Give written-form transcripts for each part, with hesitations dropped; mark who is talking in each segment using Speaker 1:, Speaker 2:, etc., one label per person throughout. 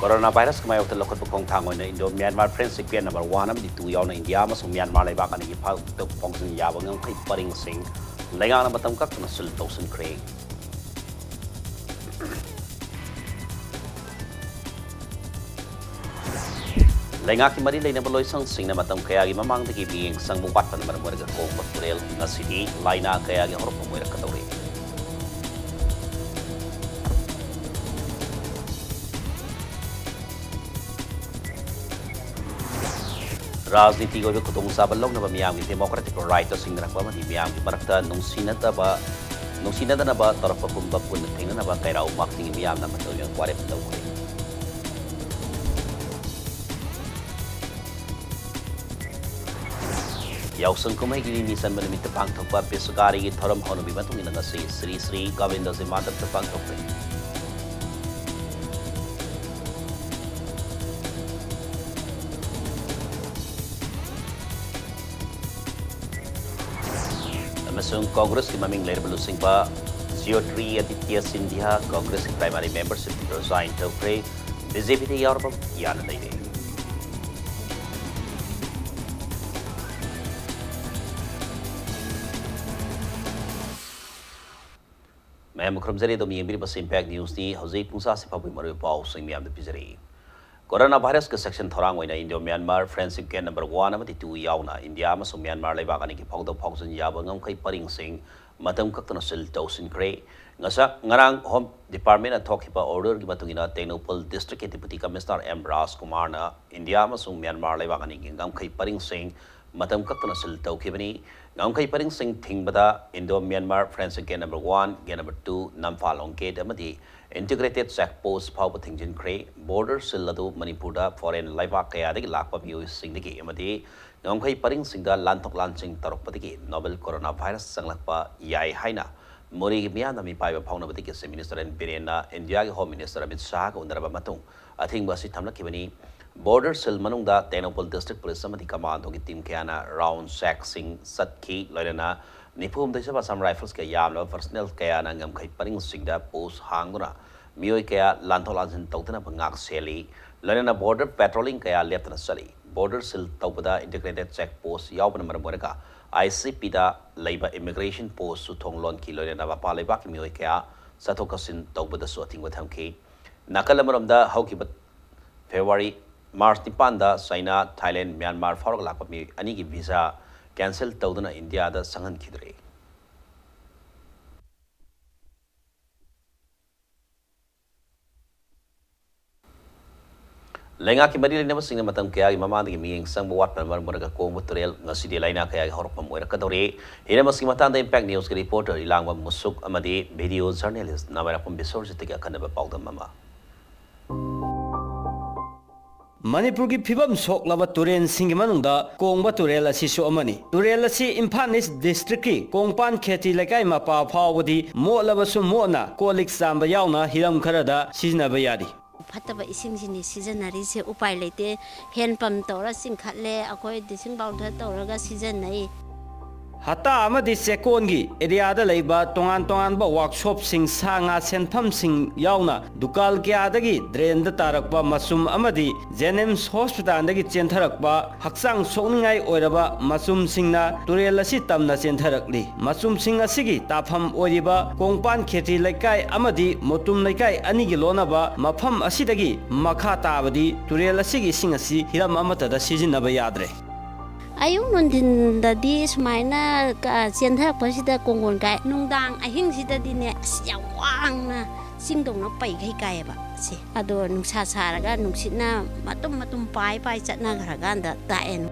Speaker 1: Corona virus kemai waktu lokot pekong tangoi na Indo Myanmar friendship pian number 1 am di tu yaw na India masuk Myanmar lai bak ani ki phal tok pong sing ya bang kai paring sing lengang na matam kak na sul tok sun kre lenga ki mari leina baloi sang sing na matam kaya gi mamang de ki bing sang bupat pan mar mar ga kong baturel na city laina kaya gi horop mo ra katore राजनीति को भी कुतुब साबल लोग नब मियाम की democratic right Singh रखवा मधी मियाम की मरकता नुसीनता नब तरफ पुंब पुन थिंग नब कैराउ मार्किंग मियाम नब तो यो क्वारे पलो को याउसंग कुमै की मिशन बन मित पांग थपा पेसगारी की थरम होनो भी मतुंग नंगा श्री श्री गोविंद से माधव पांग थपे Congress की ममिंग लेर बलु सिंह बा जियोट्री आदित्य सिंधिया कांग्रेस की प्राइमरी मेंबरशिप रिजाइन तौरे बीजेपी ने यार बम यान नहीं दे मैं मुख्यमंत्री दो मियां बस इंपैक्ट न्यूज़ नी हौजे पुंसा से फबुई मरु पाउ सिंह मियां दे पिजरी कोरोना वायरस के सेक्शन थोरांग होइना इंडो म्यांमार फ्रेंडशिप के नंबर 1 अमदी 2 यावना इंडिया अमसु म्यांमार लेबाक अनि की फौदो फौजन याबा ngam परिंग सिंह मतम कक्तना सिल तौसिन क्रे ngasa ngarang home department athokiba order gi matungina Tenopal district ke deputy commissioner M Raj Kumar na india amasung myanmar leibak ani gi ngam paring sing matam kaktana sil tawkibani ngam paring sing thingbada indo myanmar friendship ke number 1 ge number 2 namfalong gate amadi integrated check post phawba thingjin kre border sil adu manipur da foreign leibak kaya dagi lakpa miu sing digi amadi ngam paring sing da lanthok lansing tarokpadagi novel coronavirus sanglakpa yai haina Mori Mian mi pai ba phawna bati ke minister and Birena India ke home minister Amit Shah ko undaraba matung athing ba si thamna kibani border cell manung da Tenopal district police samadi command hogi team ke ana round saxing satki loirana nipum de saba sam rifles ke yamna personnel ke ana ngam khai paring singda post hanguna mioi ke lantolan tawtana bangak seli loirana border patrolling ke leptana sali border cell tawpada integrated check post yawbana maramoraka ICP da labor immigration post su thonglon kilo na ba leba ki mioi kya sathokasin tawbada so thing watham ki nakalamaram da hauki bat February March tipan da China Thailand Myanmar farok lakpa mi ani ki visa cancel tawduna India da sangan khidre lenga ki mari lena singa matam kaya gi mama gi ming sang buat pan mar maraga ko mutrel ngasi de laina kaya gi horpam oira kadore ina maski matan da impact news ki reporter ilangwa musuk amadi video journalist namara pum bisor jite ka kanaba pawdam mama
Speaker 2: Manipur ki phibam soklaba turen singi manungda kongba turel asi su amani turel asi Imphal East district ki kongpan kheti lekai mapa phawdi mo laba su mo na kolik samba yauna hiram kharada sijna bayadi
Speaker 3: फतब इसिंग सीजनरी से उपाय लेते hand pump तौर सिंखले अखोई dissing powder तौरगा season नहीं
Speaker 2: Hata amadi sekongi area da leiba tongan ba workshop sing sanga sentham sing yauna dukal kya dagi drain da tarakba masum amadi Jenims hospital dagi chentharakba haksang sokningai oiraba masum singna turel asi tamna chentharakli masum sing asigi tafam oiriba kongpan kheti laikai amadi motum laikai ani gi lonaba mafam asidagi makha tabadi turel asigi sing asi hiram amata da sijinaba yadre
Speaker 3: ayung nundin dadi sumaina chentharak pasida kongon kai nungdang ahing sida dine yawang na singdong na pai kai kai ba si ado nungsa saraga nungsitna matum pai chatna garaganda taen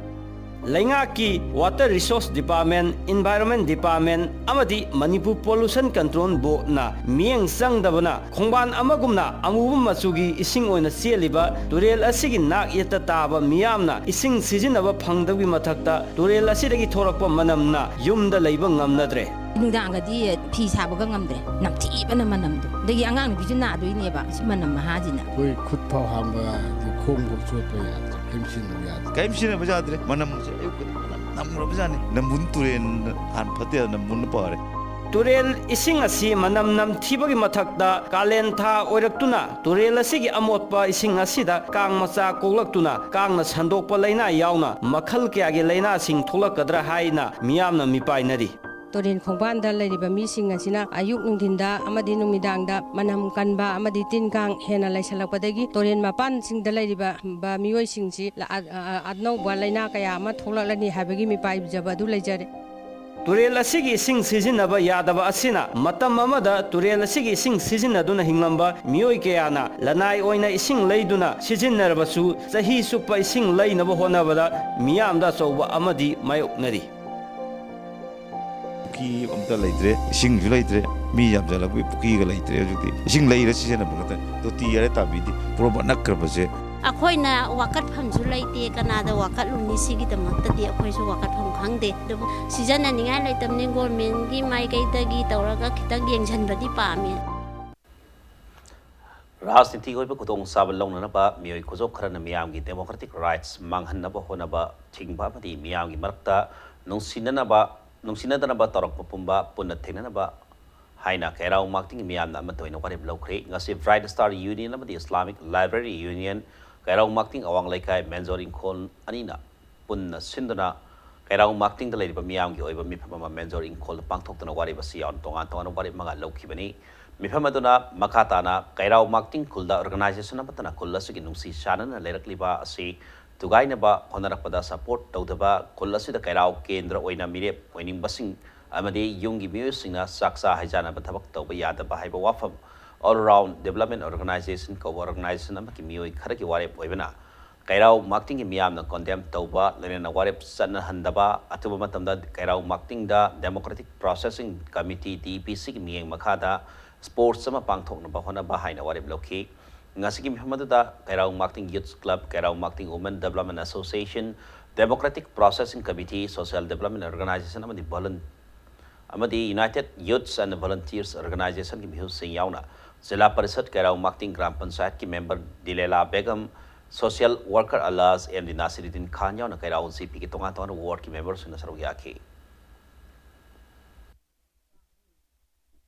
Speaker 2: Lenga ki Water Resource Department, Environment Department, amadi Manipur Pollution Control Board na mieng sang dabana khongban amagumna amubum masugi ising oina seliba turel asigi nak yeta taba miyamna ising sijinaba phangdawi mathakta turel asidagi thorakpa manamna yumda leiba ngamnadre
Speaker 4: nungdangadi phi sabaga ngamdre namthibana manamdu dagi angang bisu na doineba si manam mahajina
Speaker 5: koi khut phaw hamba khong bok chotpa ya
Speaker 6: Kaimsin na bajadre manam se ayuk manam na bajane namun turen han phatia namun pare
Speaker 2: Turel ising asi manam namthibagi mathakta kalen tha oiraktuna turel asigi amotpa ising asida kang macha koklaktuna kangna sandokpa laina yauna makhal kyagi laina sing tholakadra haina miyamna mipainari
Speaker 7: Torin khongban da leiriba mising asina ayuk nungthinda amadi numidangda manam kanba amadi tinkang hena laisalakpadagi torin mapan singda leiriba ba mioi singsi adno balaina kaya ama tholalani habagi mipai jaba du leijare
Speaker 2: Turel asigi ising sizinaba yadaba asina matam amada turel asigi ising sizinaduna hinglamba mioi kayana lanai oina ising leiduna sizinnarabasu sahi supa ising leinaba honabada miyamda chauba amadi mayoknari
Speaker 6: Puki amta leitre ising ju leitre mi yam jala bu puki ga leitre juti ising leira si sena bangata to ti yare tabi di proba nakra base
Speaker 3: ꯑꯩꯈꯣꯏꯅ ꯋꯥꯀꯠꯐꯝꯁꯨ ꯂꯩꯇꯦ ꯀꯅꯥꯗ ꯋꯥꯀꯠꯂꯨꯅꯤ ꯁꯤꯒꯤꯗꯃꯛꯇꯗꯤ ꯑꯩꯈꯣꯏꯁꯨ ꯋꯥꯀꯠꯐꯝ ꯈꯪꯗꯦ ꯑꯗꯨꯕꯨ ꯁꯤꯖꯤꯟꯅꯅꯤꯡꯉꯥꯏ ꯂꯩꯇꯕꯅꯤ ꯒꯣꯔꯃꯦꯟꯒꯤ ꯃꯥꯏꯀꯩꯗꯒꯤ ꯇꯧꯔꯒ ꯈꯤꯇꯪ ꯌꯦꯡꯁꯤꯟꯕꯗꯤ ꯄꯥꯝꯃꯤ
Speaker 1: ꯔꯥꯖꯅꯤꯇꯤ ꯑꯣꯏꯕ ꯈꯨꯗꯣꯡꯆꯥꯕ ꯂꯧꯅꯅꯕ ꯃꯤꯑꯣꯏ ꯈꯨꯖꯣꯞ ꯈꯔꯅ ꯃꯤꯌꯥꯝꯒꯤ ꯗꯦꯃꯣꯀ꯭ꯔꯦꯇꯤꯛ ꯔꯥꯏꯠꯁ ꯃꯥꯡꯍꯟꯅꯕ ꯍꯣꯠꯅꯕ ꯊꯤꯡꯕ ꯑꯃꯗꯤ ꯃꯤꯌꯥꯝꯒꯤ ꯃꯔꯛꯇ ꯅꯨꯡꯁꯤꯅꯗꯅꯕ ꯇꯧꯔꯛꯄ ꯄꯨꯝꯕ ꯄꯨꯟꯅ ꯊꯦꯡꯅꯅꯕ haina kairau marketing miyamna ama toina warib lokre ngasi Bright Star Union amadi Islamic Library Union kairau marketing awang laikai menzoring khol anina punna sinduna kairau marketing dalai ba miyamgi oiba mifama menzoring khol pangthokna warib si on tonga warib manga lokhibani mifama duna makatana kairau marketing khulda organization amatana khulla sugi nungsi shanana lerakliba asi tugaina ba honarakpada support tawdaba khulla sida kairau kendra oina mirep oining basing amadi yungi miyusingna saksa haijana bathabak tawba yadaba haiba wafam all around development organization ko organization amaki miyoi kharaki warep oibana kairau marketing miyamna condemn tawba lenena warep sanna handaba atuba matamda kairau marketing da democratic processing committee DPC ki miyeng makhada sports sama pangthokna bahona bahaina warep lokhi ngasiki mihamaduda kairau marketing youth club kairau marketing women development association democratic processing committee social development organization amadi amadi United Youths and Volunteers Organization ki bhiu sing yauna Zilla Parishad Kairau Marketing Gram Panchayat ki member Dilela Begum social worker Alas and Nasiruddin Khan yauna Kairau CP ki tonga ward ki members na sarau yakhi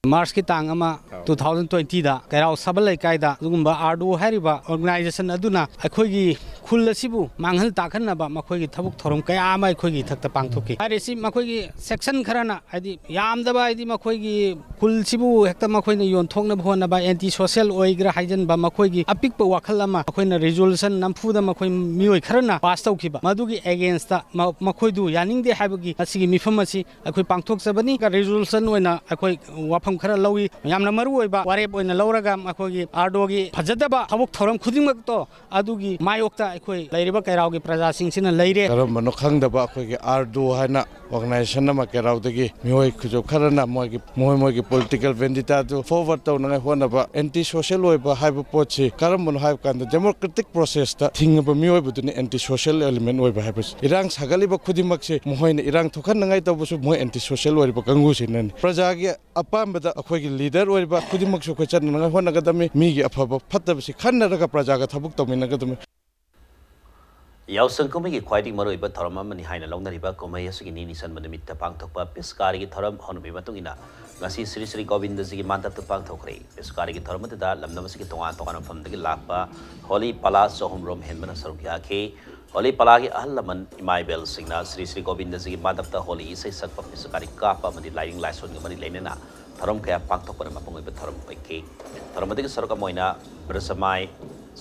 Speaker 5: March ki tang ama 2020 da kairau sabal laikai da dugumba ardu hariba organization aduna akhoi gi khul asibu manghal takhanna ba makhoi gi thabuk thorom kaya ama akhoi gi thakta pangthoki harisi makhoi gi section kharana adi yamda ba adi makhoi gi khul sibu hekta makhoi na yon thokna bhona ba anti social oigra haijan ba makhoi gi apik pa wakhal ama makhoi na resolution namfu da makhoi mioi kharana pass tawki ba madugi against da makhoi du yaning de haibagi asigi mifam asi akhoi pangthok sabani ka resolution oina akhoi khara lawi yamna maru oiba warep oina lauraga akhoi ardogi phajadaba thabuk thoram khudingmak to adugi mayokta akhoi lairiba kairau gi praja singsina leire
Speaker 6: karam mano khangdaba akhoi gi ardo haina organization nama kairau dagi mioi khujo kharana moi gi political vendita to forward to na hona ba anti social oiba haiba pochi karam mano haib kan democratic process ta thingba mioi buduni anti social element oiba haibas irang sagaliba khudimak se mohoina irang thokhan nangai to busu moi anti social oiba kangu sinan praja gi apamba akhoi gi leader oiba khudimak su khochan na hona gadami mi gi afaba phatabasi khannaraga praja ga thabuk tomina gadami
Speaker 1: yausang kumai gi khwaiding maroi ba tharama mani haina longnariba kumai asigi ni nisan manimitta pangthokpa piskari gi tharam honubi matungina ngasi Sri Sri Govinda ji gi mandap ta pangthokre piskari gi tharam da lamnam asigi tonga famdagi lakpa holi pala sohum rom henmana sarukya ke holi pala gi ahlaman imai bel singna Sri Sri Govinda ji gi mandap ta holi isai sakpa piskari kapa mani lighting laison gi mani leinena tharam kaya pangthokpa na mapungoi ba tharam paike tharam digi saruka moina brasamai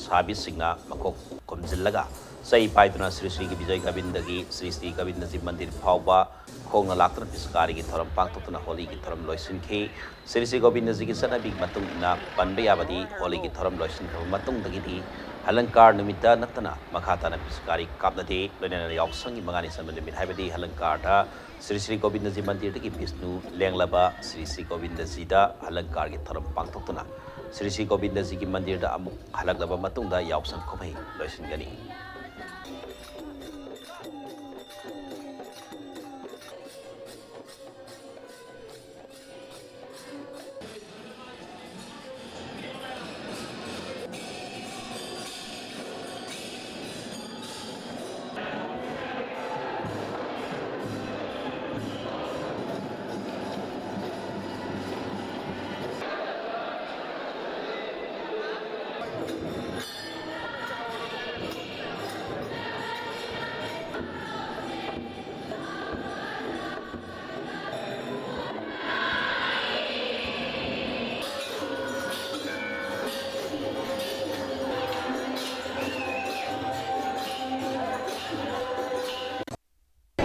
Speaker 1: sabi singna makok komjillaga sai paiduna Sri Sri Vijay Govinda Sri Govinda ji mandir phawba khongna laktana piskari gi thoram pangtokna holi gi thoram loisin khe Sri Govinda ji gi sanabi matung ina panbe yabadi holi gi thoram loisin kha matung dagi di halankar numita natana makhata na piskari kapnade loinana yauksangi mangani sanman limit haibadi halankar da Sri Govinda ji mandir dagi Vishnu lenglaba Sri Govinda ji da halankar gi thoram pangtokna Sri Govinda ji gi mandir da amuk halaklaba matung da yauksang khomai loisin gani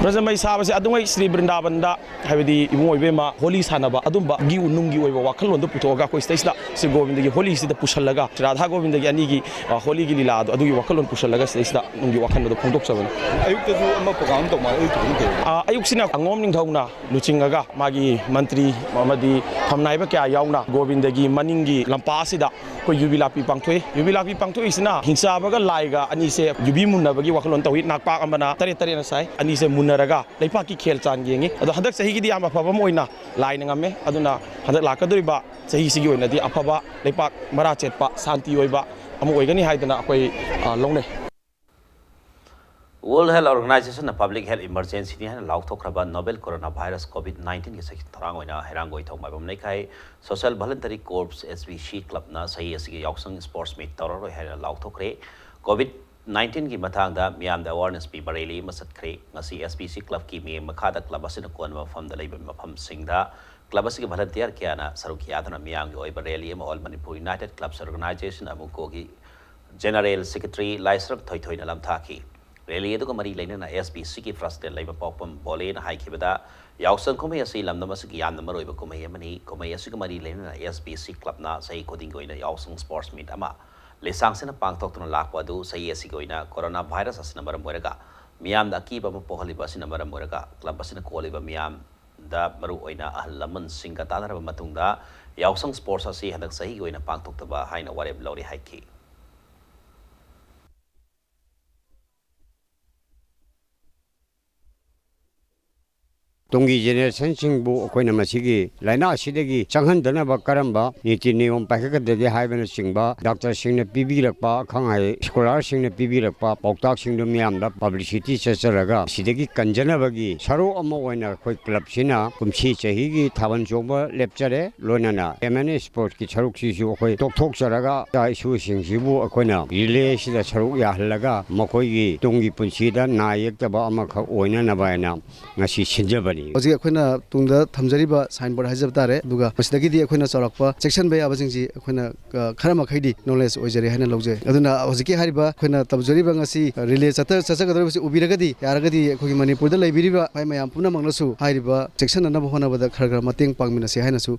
Speaker 8: ꯔꯖꯃꯩ ꯁꯥꯕꯁꯦ ꯑꯗꯨꯉꯩ ꯁ꯭ꯔꯤ ꯕ꯭ꯔꯤꯟꯗꯥꯕꯟꯗ ꯍꯥꯏꯕꯗꯤ ꯏꯕꯨꯡ ꯑꯣꯏꯕꯦꯝꯃ ꯍꯣꯂꯤ ꯁꯥꯟꯅꯕ ꯑꯗꯨꯝꯕ ꯒꯤ ꯎꯅꯨꯡꯒꯤ ꯑꯣꯏꯕ ꯋꯥꯈꯜꯂꯣꯟꯗꯣ ꯄꯨꯊꯣꯛꯑꯒ ꯑꯩꯈꯣꯏ ꯁꯤꯗꯩꯁꯤꯗ ꯁ꯭ꯔꯤ ꯒꯣꯕꯤꯟꯗꯒꯤ ꯍꯣꯂꯤꯁꯤꯗ ꯄꯨꯁꯜꯂꯒ ꯔꯥꯙꯥ ꯒꯣꯕꯤꯟꯗꯒꯤ ꯑꯅꯤꯒꯤ ꯍꯣꯂꯤꯒꯤ ꯂꯤꯂꯥꯗꯣ ꯑꯗꯨꯒꯤ ꯋꯥꯈꯜꯂꯣꯟ ꯄꯨꯁꯜꯂꯒ ꯁꯤꯗꯩꯁꯤꯗ ꯅꯨꯡꯒꯤ ꯋꯥꯈꯜꯗꯣ ꯐꯣꯡꯗꯣꯛꯆꯕꯅꯤ
Speaker 9: ꯑꯌꯨꯛꯇꯁꯨ ꯑꯃ ꯄ꯭ꯔꯣꯒ꯭ꯔꯥꯝ ꯇꯧ ꯃꯥꯜꯂꯦ
Speaker 8: ꯑꯌꯨꯛꯁꯤꯅ ꯑꯉꯣꯝ ꯅꯤꯡꯊꯧꯅ ꯂꯨꯆꯤꯡꯉꯒ ꯃꯥꯒꯤ ꯃꯟꯇ꯭ꯔꯤ ꯑꯃꯗꯤ ꯐꯝꯅꯥꯏꯕ ꯀꯌꯥ ꯌꯥꯎꯅ ꯒꯣꯕꯤꯟꯗꯒꯤ ꯃꯅꯤꯡꯒꯤ ꯂꯝꯄꯥꯛ ꯑꯁꯤꯗ ꯑꯩꯈꯣꯏ ꯌꯨꯕꯤ ꯂꯥꯛꯄꯤ ꯄꯥꯡꯊꯣꯛꯏ ꯌꯨꯕꯤ ꯂꯥꯛꯄꯤ ꯄꯥꯡꯊꯣꯛꯏꯁꯤꯅ ꯍꯤꯡꯆꯥꯕꯒ ꯂꯥꯏꯒ ꯑꯅꯤꯁꯦ ꯌꯨꯕꯤ ꯃꯨꯟꯅꯕꯒꯤ ꯋꯥꯈꯜꯂꯣꯟ ꯇꯧꯏ ꯅꯥꯛꯄꯥꯛ ꯑꯃꯅ ꯇꯔꯦꯠ ꯁꯥꯏ ꯑꯅꯤꯁꯦ ꯃꯨꯟꯅꯔꯒ ꯂꯩꯄꯥꯛꯀꯤ ꯈꯦꯜ ꯆꯥꯟ ꯌꯦꯡꯉꯤ ꯑꯗꯣ ꯍꯟꯗꯛ ꯆꯍꯤꯒꯤꯗꯤ ꯌꯥꯝ ꯑꯐꯕ ꯑꯃ ꯑꯣꯏꯅ ꯂꯥꯏꯅ ꯉꯝꯃꯦ ꯑꯗꯨꯅ ꯍꯟꯗꯛ ꯂꯥꯛꯀꯗꯧꯔꯤꯕ ꯆꯍꯤꯁꯤꯒꯤ ꯑꯣꯏꯅꯗꯤ ꯑꯐꯕ ꯂꯩꯄꯥꯛ ꯃꯔꯥ ꯆꯦꯠꯄ ꯁꯥꯟꯇꯤ ꯑꯣꯏꯕ ꯑꯃ ꯑꯣꯏꯒꯅꯤ ꯍꯥꯏꯗꯅ ꯑꯩꯈꯣꯏ ꯂꯧꯅꯩ
Speaker 1: World Health Organization Public Health Emergency ni hana laukthokraba novel coronavirus COVID-19 ki section tharang oina herangoi thongmai bam nei khai Social Voluntary Corps SVC Club na sahi asigi yausang sports meet toroi hana laukthokre COVID-19 ki mathang da miyam da awareness pi bareli masat khre ngasi SVC Club ki mi makha da club asina kon mafam da leiba mafam singda club asigi volunteer kiana saruk yadana miyam gi oi bareli ma All Manipur United Clubs Organization amuko gi General Secretary Laisrak Thoi na lam thaki Rally itu kemari lainnya na SBC ki frustration lai bapopam boleh na hai kibada yausang komai asi lam nama segi yan nama roi komai mani komai asi kemari lainnya na SBC club na sai coding ko ina yausang sports meet ama lesang sena pangtok tu lak wadu sai asi ko ina coronavirus asi nama ramorega miam da ki bapa pohali basi nama ramorega club basi na koli ba miam da baru oina ahlaman singka tanah matung da yausang sports asi hendak sai ko ina pangtok tu ba hai na wareb lori hai ki
Speaker 10: 동기 제네레이션싱부 ꯑꯩꯈꯣꯏꯅ ꯃꯁꯤꯒꯤ ꯂꯥꯏꯅꯥ ꯑꯁꯤꯗꯒꯤ ꯆꯪꯍꯟꯗꯅꯕ ꯀꯔꯝꯕ ꯅꯤꯇꯤ ꯅꯤꯌꯣꯝ ꯄꯥꯏꯈꯠꯀꯗꯒꯦ ꯍꯥꯏꯕꯅꯆꯤꯡꯕ ꯗꯣꯛꯇꯔꯁꯤꯡꯅ ꯄꯤꯕꯤꯔꯛꯄ ꯑꯈꯪ ꯑꯍꯩ ꯁ꯭ꯀꯣꯂꯥꯔꯁꯤꯡꯅ ꯄꯤꯕꯤꯔꯛꯄ ꯄꯥꯎꯇꯥꯛꯁꯤꯡꯗꯨ ꯃꯤꯌꯥꯝꯗ ꯄꯕ꯭ꯂꯤꯁꯤꯇꯤ ꯆꯠꯆꯔꯒ ꯁꯤꯗꯒꯤ ꯀꯟꯖꯅꯕꯒꯤ ꯁꯔꯨꯛ ꯑꯃ ꯑꯣꯏꯅ ꯑꯩꯈꯣꯏ ꯀ꯭ꯂꯕꯁꯤꯅ ꯀꯨꯝꯁꯤ ꯆꯍꯤꯒꯤ ꯊꯥꯕꯜ ꯆꯣꯡꯕ ꯂꯦꯞꯆꯔꯦ ꯂꯣꯏꯅꯅ M&A ꯁ꯭ꯄꯣꯔꯠꯀꯤ ꯁꯔꯨꯛꯁꯤꯁꯨ ꯑꯩꯈꯣꯏ ꯇꯣꯛꯊꯣꯛꯆꯔꯒ ꯏꯆꯥ ꯏꯁꯨꯁꯤꯡꯁꯤꯕꯨ ꯑꯩꯈꯣꯏꯅ ꯔꯤꯂꯦꯁꯤꯗ ꯁꯔꯨꯛ ꯌꯥꯍꯜꯂꯒ ꯃꯈꯣꯏꯒꯤ ꯇꯨꯡꯒꯤ ꯄꯨꯟꯁꯤꯗ ꯅꯥ ꯌꯦꯛꯇꯕ ꯑꯃꯈꯛ ꯑꯣꯏꯅꯅꯕ ꯍꯥꯏꯅ ꯉꯁꯤ ꯁꯤꯟꯖꯕꯅꯤ
Speaker 11: ꯍꯧꯖꯤꯛ ꯑꯩꯈꯣꯏꯅ ꯇꯨꯡꯗ ꯊꯝꯖꯔꯤꯕ ꯁꯥꯏꯟ ꯕꯣꯔꯗ ꯍꯥꯏꯖꯕ ꯇꯥꯔꯦ ꯑꯗꯨꯒ ꯃꯁꯤꯗꯒꯤꯗꯤ ꯑꯩꯈꯣꯏꯅ ꯆꯥꯎꯔꯛꯄ ꯆꯦꯛꯁꯤꯟꯕ ꯌꯥꯕꯁꯤꯡꯁꯤ ꯑꯩꯈꯣꯏꯅ ꯈꯔ ꯃꯈꯩꯗꯤ ꯅꯣꯂꯦꯖ ꯑꯣꯏꯖꯔꯦ ꯍꯥꯏꯅ ꯂꯧꯖꯩ ꯑꯗꯨꯅ ꯍꯧꯖꯤꯛꯀꯤ ꯍꯥꯏꯔꯤꯕ ꯑꯩꯈꯣꯏꯅ ꯇꯧꯖꯔꯤꯕ ꯉꯁꯤ ꯔꯤꯂꯦ ꯆꯠꯆꯒꯗꯧꯔꯤꯕꯁꯤ ꯎꯕꯤꯔꯒꯗꯤ ꯌꯥꯔꯒꯗꯤ ꯑꯩꯈꯣꯏꯒꯤ ꯃꯅꯤꯄꯨꯔꯗ ꯂꯩꯕꯤꯔꯤꯕ ꯑꯩꯈꯣꯏ ꯃꯌꯥꯝ ꯄꯨꯝꯅꯃꯛꯅꯁꯨ ꯍꯥꯏꯔꯤꯕ ꯆꯦꯛꯁꯤꯟꯅꯅꯕ ꯍꯣꯠꯅꯕꯗ ꯈꯔ ꯃꯇꯦꯡ ꯄꯥꯡꯃꯤꯟꯅꯁꯤ ꯍꯥꯏꯅꯁꯨ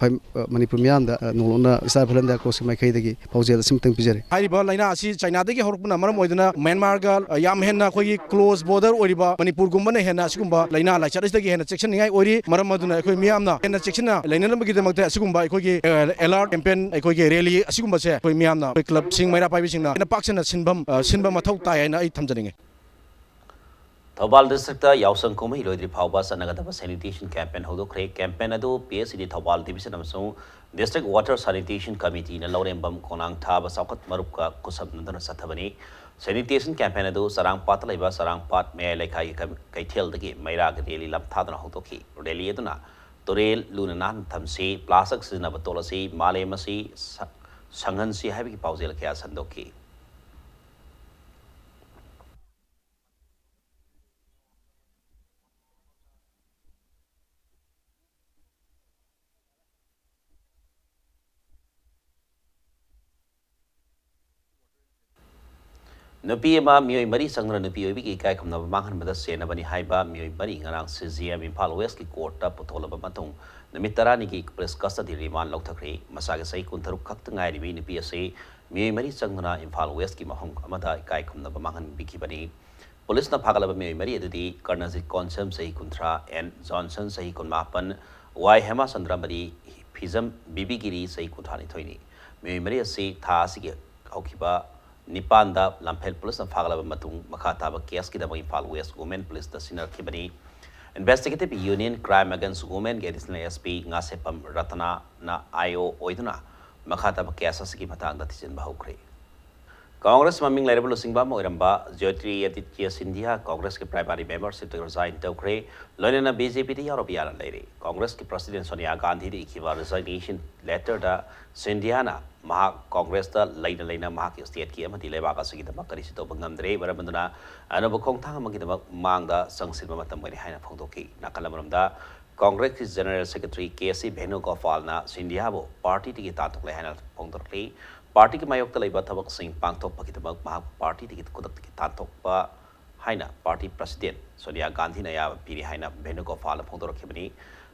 Speaker 11: ꯃꯅꯤꯄꯨꯔ ꯃꯤꯌꯥꯝꯗ ꯅꯣꯡꯂꯨꯛꯅ ꯏꯁꯇꯥꯔ ꯚꯣꯂꯟꯇꯤꯌꯔ ꯀꯣꯔꯁꯀꯤ ꯃꯥꯏꯀꯩꯗꯒꯤ ꯄꯥꯎꯖꯦꯜ ꯑꯁꯤꯃꯇꯪ ꯄꯤꯖꯔꯤ
Speaker 12: ꯍꯥꯏꯔꯤꯕ ꯂꯥꯏꯅꯥ ꯑꯁꯤ ꯆꯥꯏꯅꯥꯗꯒꯤ ꯍꯧꯔꯛꯄꯅ ꯃꯔꯝ ꯑꯣꯏꯗꯨꯅ ꯃ꯭ꯌꯥꯟꯃꯥꯔꯒ ꯌꯥꯝ ꯍꯦꯟꯅ ꯑꯩꯈꯣꯏꯒꯤ ꯀ꯭ꯂꯣꯖ ꯕꯣꯔꯗꯔ ꯑꯣꯏꯔꯤꯕ ꯃꯅꯤꯄꯨꯔꯒꯨꯝꯕꯅ ꯍꯦꯟꯅ ꯑꯁꯤꯒꯨꯝꯕ ꯂꯥꯏꯅꯥ ꯂꯥꯏꯆꯠ ꯑꯁꯤꯗꯒꯤ ꯍꯦꯟꯅ ꯆꯦꯛꯁꯤꯟꯅꯤꯡꯉꯥꯏ ꯑꯣꯏꯔꯤ ꯃꯔꯝ ꯑꯗꯨꯅ ꯑꯩꯈꯣꯏ ꯃꯤꯌꯥꯝꯅ ꯍꯦꯟꯅ ꯆꯦꯛꯁꯤꯟꯅ ꯂꯩꯅꯅꯕꯒꯤꯗꯃꯛꯇ ꯑꯁꯤꯒꯨꯝꯕ ꯑꯩꯈꯣꯏꯒꯤ ꯑꯦꯂꯔꯠ ꯀꯦꯝꯄꯦꯟ ꯑꯩꯈꯣꯏꯒꯤ ꯔꯦꯂꯤ ꯑꯁꯤꯒꯨꯝꯕꯁꯦ ꯑꯩꯈꯣꯏ ꯃꯤꯌꯥꯝꯅ ꯑꯩꯈꯣꯏ ꯀ꯭ꯂꯕꯁꯤꯡ ꯃꯩꯔꯥ ꯄꯥꯏꯕꯤꯁꯤꯡꯅ ꯍꯦꯟꯅ ꯄꯥꯛꯁꯟꯅ ꯁꯤꯟꯕ ꯃꯊꯧ ꯇꯥꯏ ꯍꯥꯏꯅ ꯑꯩ ꯊꯝꯖꯅꯤꯡꯉꯤ
Speaker 1: Thobal District Yausang Kumai Lodri Pauba Sanagadaba Sanitation Campaign Hodokre Campaign Adu PSD Thobal Division Amsung District Water Sanitation Committee na Lorembam Konang Thaba Saukat Marupka Kusab Nandana Satabani Sanitation Campaign Adu Sarang Pat Laiba Sarang Pat May Laikai Kaitel Dagi Maira Gadeli Lap Tadana Hotoki Reli Eduna Torel Lunanan Tamsi Plasak Sinabatolasi Male Masi Sangansi Habi Pausel Kia Sandoki Nupi ama mioi mari sangra nupi obi ki kai khumna manghan bada sena bani haiba mioi mari ngarang CGM Impal West ki court ta putola ba matung namit tarani ki press custody remand lok thakre masaga sai kun tharuk khakt ngai ri nupi ase mioi mari sangra Impal West ki mahong amada kai khumna ba manghan biki bani police na phagala ba mioi mari adudi Karnazit Consum sai kunthra N Johnson sai kun mapan Y Hema Sandra bari Phizam Bibi Giri sai kunthani thoini mioi mari ase tha asige haukiba Nipanda Lampel Police and Fagala Matung Makata Kiaski the Impal West Women Police the Sinner Kibani Investigative Union Crime Against Women Gedisna SP Ngasepam Ratana na Io Oiduna Makata Kiasaki Matang that is in Bahukri Congress Maming Level Singba Moiramba Jyotri Aditya India Congress ki primary members to resign Tokre Lorena BJP European lady Congress ki President Sonia Gandhi the Ikiva resignation letter da Sindiana Maha Congress the Laina Maha State Ki Amati Leva Sigi the Makarisito Bangamdre Barabandana and Obakong Tangamaki the Manga Sangsilma Matamari Hana Pondoki Nakalamuramda Congress is General Secretary KC Beno Gofalna Sindiabo Party to get out of Lehana Pondorli Party ki mayok talay ba tabak sing pangtok pakitabag mahak party tikit kudak tikit tantok pa haina party president Sonia Gandhi na ya piri haina Venugopal phongdorkhibani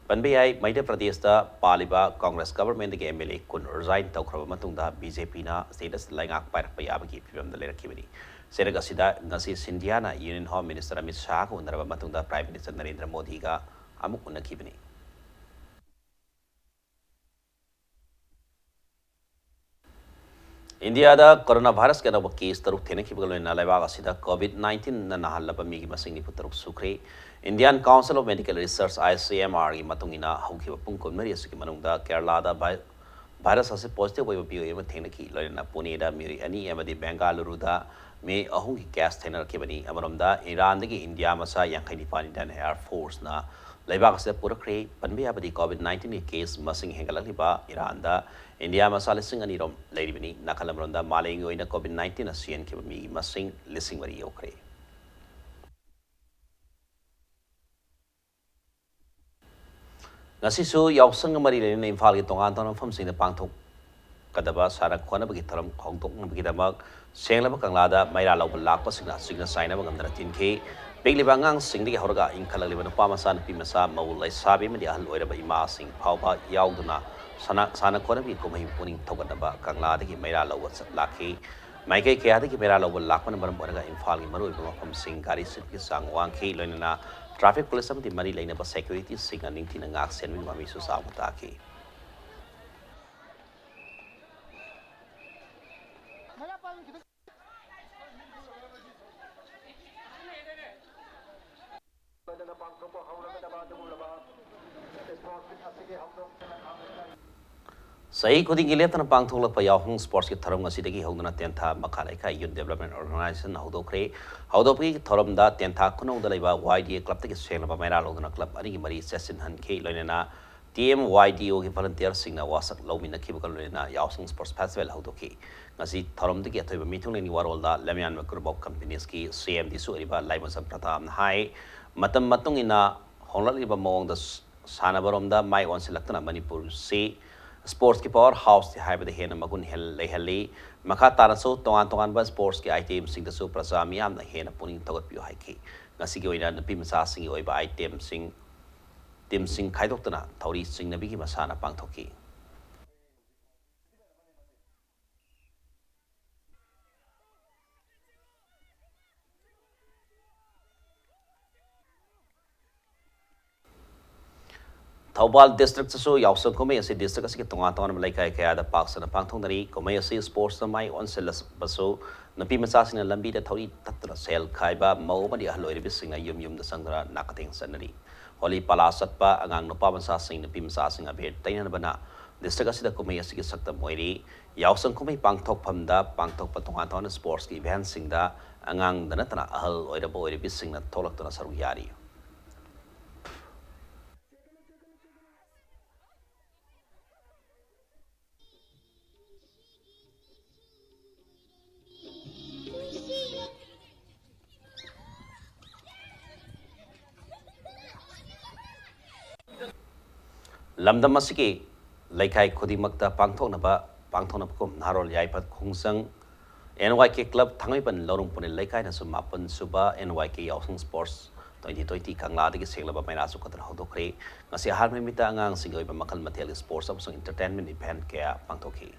Speaker 1: Panbayai Madhya Pradesh da Paliba Congress government ge MLA kun resign tawkhraba matungda BJP na status laingak pairpa yabagi phibam da lerakibani Serega sida ngasi Sindiana Union Home Minister Amit Shah ko unaraba matungda Prime Minister Narendra Modi ga amuk unakibani India da coronavirus ke nawa case taruk thene ki bagalo na laiba asida COVID-19 na nahalaba mi gi masing ni putaruk sukre Indian Council of Medical Research ICMR gi matungina hauki pung konmari asiki manungda Kerala da virus ase positive oi bi oi ma thene ki loina Pune da mi ani amadi Bengaluru da me ahung ki case thena ki bani amanomda Iran da gi India masa yankai ni pani dan Air Force na laiba ase purakre panbi abadi COVID-19 ni case masing hengalali ba Iran da India masa lising ani rom leiribani nakalamronda malengi oina COVID-19 asian ki mi masing lising mari okre ngasi su yausang mari leina Imphal gi tongan tongan pham sing na pangthok kadaba sara khona bagi tharam khongtok bagi damak senglaba kanglada maira law lak pa signa saina ba ngamdana tinke pegli bangang sing digi horga inkhalali bana pa masa na pi masa maul lai sabi madi ahal oiraba ima sing phawba yauduna sana khona bi komai puning thogadaba kanglada gi maira law lakhi maikai kya da gi maira law lakpan maram oraga Imphal gi maroi ba pham sing gari sit gi sang wangki loina traffic police amati mari leina ba security sing aning tina ngak sen mi mami su sa mutaki Sahi kuding iletan pangthok pa yahung sports ki tharam asidagi hawdana tentha makhalai ka youth development organization hawdokre hawdokri tharam da tentha khunong da laiba YDA club tagi senglaba maira lodana club ani gi mari session han ke loinena TM YDO ki volunteer singna wasak lawmina khibaka loinena yahung sports festival hawdoki ngasi tharam dagi athoiba mithung leni warol da lamyan makurbok companies ki CMD su riba laimasam pratam hai matam matung ina honglaliba mawong da sanabarom da mai onsilaktana Manipur se sports ki power house ti haiba de hena magun hel lehalli makha tanaso tongan ba sports ki item sing da su prasami am na hena puning togat pio haiki ngasi gi oina napi masa sing oi ba item sing tim sing khaidok tana thori sing nabi ki masana pangthoki Thawbal district so yausang komai ase district ase tonga tonga malai kai kaya da park sana pangthong dari komai ase sports na mai on selas baso napi masa sina lambi da thori tatra sel khai ba mau ma di haloi ri bisinga yum da sangra nakating sanari holi pala satpa angang no pa masa sing napi masa sing abe taina bana district ase da komai ase ki sakta moiri yausang komai pangthok phamda pangthok pa tonga tonga sports ki event sing da angang dana tana ahal oira bo ri bisinga tholak tana saru yari Lamdam asiki laikai khudimakta pangthokna ko narol yaipat khungsang NYK club thangai pan lorung pune laikai na sumapan suba NYK yausung sports 2020 kangla dagi senglaba maina su kadra hodokre ngasi harme mita angang singoi ba makal mathel sports amsung entertainment event kaya pangthokhi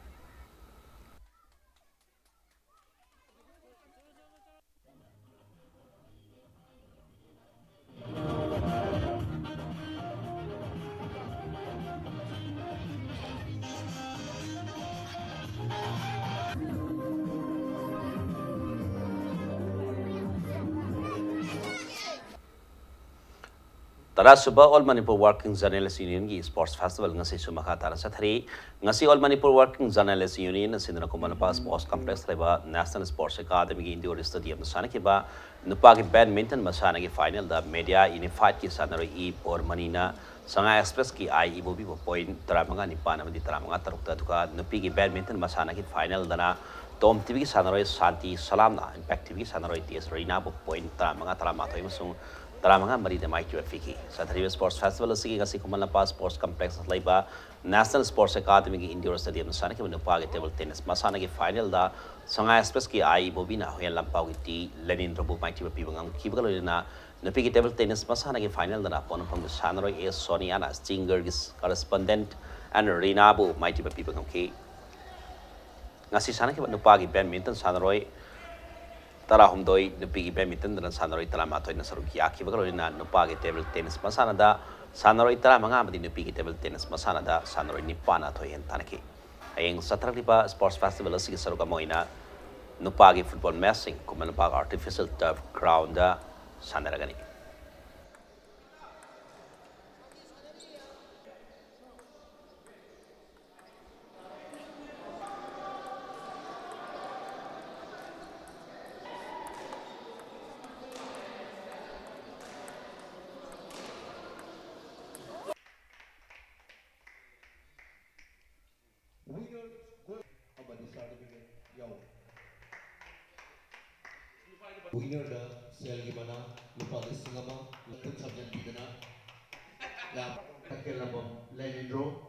Speaker 1: Tara suba All Manipur Working Journalists Union gi Sports Festival ngasi sumakha tara sathari ngasi All Manipur Working Journalists Union sindana kumanapa Sports Complex leba National Sports Academy gi Indoor Stadium sana ki ba nupa ki badminton masana ki final da Media Unified ki sanaro e or manina Sanga Express ki ai ibobi bo point taramanga ni pana madi taramanga tarukta duka nupi ki badminton masana ki final dana Tom TV ki sanaro Santi Salam na Impact TV ki sanaro TS Reina bo point taramanga tarama thoi masung Taramanga Marida Mike Fiki. Saturday Sports Festival Sigi Kumalapa Sports Complex Laiba National Sports Academy Indoor Stadium Sanaki Nupagi Table Tennis Masanagi Final da Sanga Express ki Ai Bobina Hoyan Lampau T Lenin Robo Mike Pibang Kibalina Napiki Table Tennis Masanagi Final da upon from the Sanroy A Soniana Stinger's correspondent and Renabu Mighty Pibang Ki Nasi Sanaki Nupagi Badminton Sanroy Tarahumdoi the Piggy Badminton and Sanroy Taramato in Sarukiaki Bagalina Nupagi Table Tennis Masanada Sanroy Taramanga the Piggy Table Tennis Masanada Sanroy Nipana Toy and Tanaki. Ayang Satralipa Sports Festival Sig Sarukamoina Nupagi Football Messing Kumanapag Artificial Turf Ground Sanaragani.
Speaker 13: Winner the sel gimana lupa listing ama letak subject bidana ya pakai labam Lenindro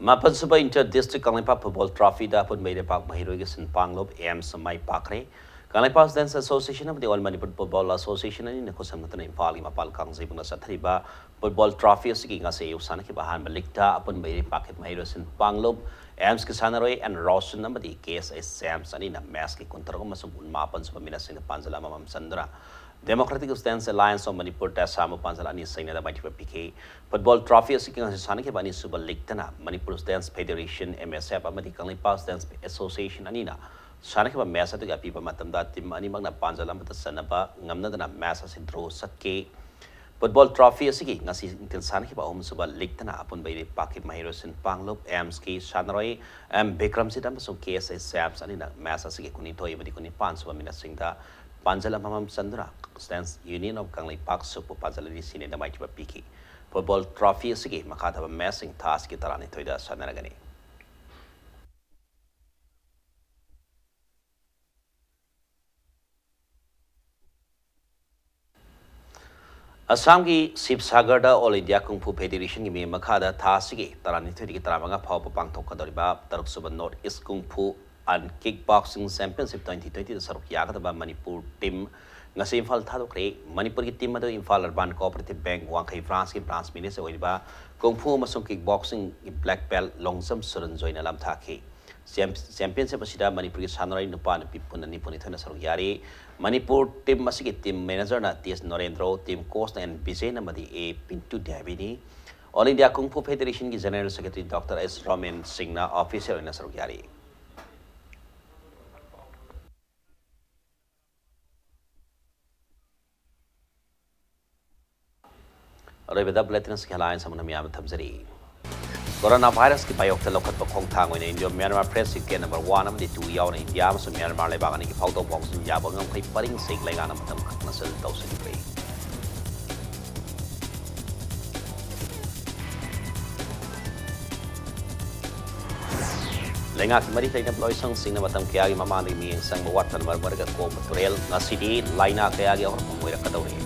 Speaker 1: Mapan Suba Inter District Kalipa Football Trophy da pun made pak Mahirogis Panglob AM Samai Pakre Kalipa Dance Association of the All Manipur Football Association in Kosamatan in Pali Mapal Kangzi Buna Satriba Football Trophy Siki Ngase Usanaki Bahan Malikta upon made packet Mahirogis Panglob AMS Kisanare and Rosun number the KSS Sam Sanina Maski Kontramasum Mapan Suba Minas in the Panzala Mam Sandra Democratic Stance Alliance of Manipur Tasamu Panzalani Saina Mighty PK Football Trophy seeking a Sanaki Bani Suba Liktana Manipur Dance Federation MSF Amadi Kalipas Dance Association Anina Sanaka Massa to Gapipa Matamda Tim Animagna Panzalam Sanaba Namna Massa Sidro Satke Football Trophy Siki Nasi Sanaki Om Suba Liktana upon by the Pakit Mahiros in Panglop Amski Sanroy and Bikram Sidam so KSS Sams Anina Massa Siki Kunito Ibadikuni Pansuba Minasinda Panjala Mamam Sandra stands Union of Kangli Park Super Panjalari Sine the Mighty Piki. Football Trophy Sigi Makata Massing Task Gitarani Toida Sanaragani. Assamgi Sibsagarda All India Kung Fu Federation Gimi Makada Tasigi Tarani Toidi Taramanga Papa Pangto Kadoriba Taruksuba North East Kung Fu and Kickboxing Championship 2020 the Saruk Yagataba Manipur team Ngasi Infal Thadokre Manipur ki team ado Infal Urban Cooperative Bank Wangkai France ki branch minister oiba Kung Fu masung kickboxing ki black belt long jump suran join alam thaki championship asida Manipur ki Sanrai Nupa na pipun ni punithana saruk yari Manipur team masiki team manager na TS Norendro team coach na NBJ na madi A Pintu Diabini All India Kung Fu Federation ki General Secretary Dr. S. Roman Singh na officer na saruk yari Rebeda Bletins Alliance among Miam Tabzari. Coronavirus ki bayok ta lokat pakong tang in India Myanmar press again number 1 am di 2 yaw na India so Myanmar le bagan ki photo box in yabang ang kay paring sig lai ganam tam nasal taw sin pre. Lenga ki mari na ploy sang sing na matam kaya gi mama ni miyang sang bawat na marmarga ko material na city laina kaya gi or pamoy ka daw ni.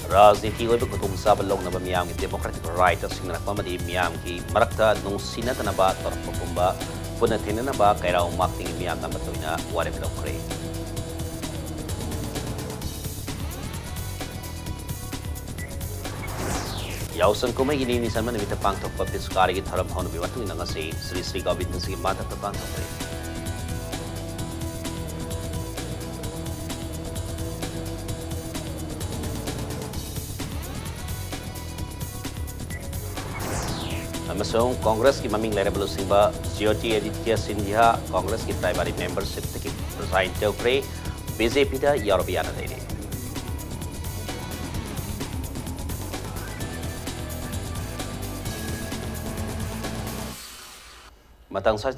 Speaker 1: Razniti oiba kutung sabalong na Myanmar Democratic Right asing nakpamadi Myanmar ki marakta nung sinata na ba torpumba punatin na ba kaya raw makting Myanmar na batoy na wari bilaw kre. Yausan ko may gininisan man na mitapang tokpapis kari ki tharam hon biwatong ina nga si Sri Gavit na sige matapapang tokpapis. Amasong Congress ki maming Lerebelo Simba Jyoti Aditya Sindhya Congress ki primary membership ki resign tokre BJP da European dele matang sa